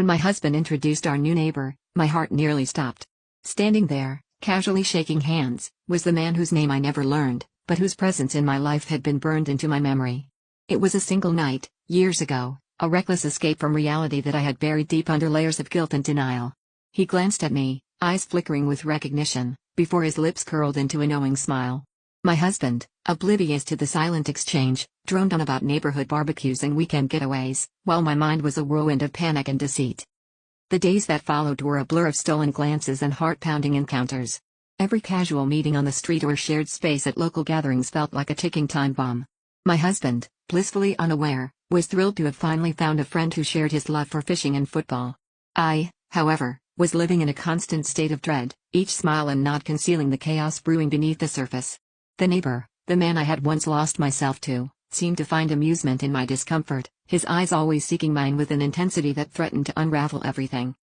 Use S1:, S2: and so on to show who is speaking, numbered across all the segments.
S1: When my husband introduced our new neighbor, my heart nearly stopped. Standing there, casually shaking hands, was the man whose name I never learned, but whose presence in my life had been burned into my memory. It was a single night, years ago, a reckless escape from reality that I had buried deep under layers of guilt and denial. He glanced at me, eyes flickering with recognition, before his lips curled into a knowing smile. My husband, oblivious to the silent exchange, droned on about neighborhood barbecues and weekend getaways, while my mind was a whirlwind of panic and deceit. The days that followed were a blur of stolen glances and heart-pounding encounters. Every casual meeting on the street or shared space at local gatherings felt like a ticking time bomb. My husband, blissfully unaware, was thrilled to have finally found a friend who shared his love for fishing and football. I, however, was living in a constant state of dread, each smile and nod concealing the chaos brewing beneath the surface. The neighbor, the man I had once lost myself to, seemed to find amusement in my discomfort, his eyes always seeking mine with an intensity that threatened to unravel everything.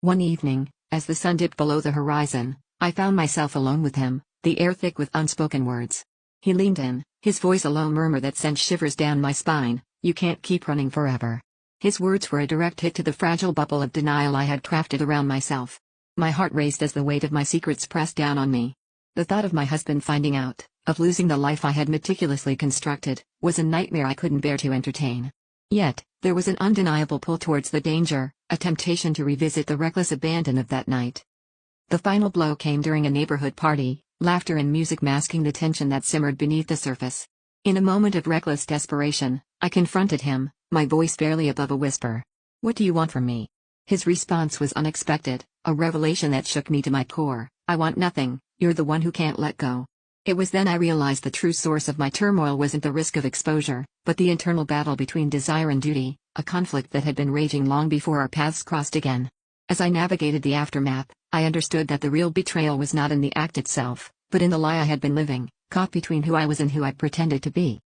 S1: One evening, as the sun dipped below the horizon, I found myself alone with him, the air thick with unspoken words. He leaned in, his voice a low murmur that sent shivers down my spine. "You can't keep running forever." His words were a direct hit to the fragile bubble of denial I had crafted around myself. My heart raced as the weight of my secrets pressed down on me. The thought of my husband finding out, of losing the life I had meticulously constructed, was a nightmare I couldn't bear to entertain. Yet, there was an undeniable pull towards the danger, a temptation to revisit the reckless abandon of that night. The final blow came during a neighborhood party, laughter and music masking the tension that simmered beneath the surface. In a moment of reckless desperation, I confronted him, my voice barely above a whisper. "What do you want from me?" His response was unexpected, a revelation that shook me to my core. "I want nothing, you're the one who can't let go." It was then I realized the true source of my turmoil wasn't the risk of exposure, but the internal battle between desire and duty, a conflict that had been raging long before our paths crossed again. As I navigated the aftermath, I understood that the real betrayal was not in the act itself, but in the lie I had been living, caught between who I was and who I pretended to be.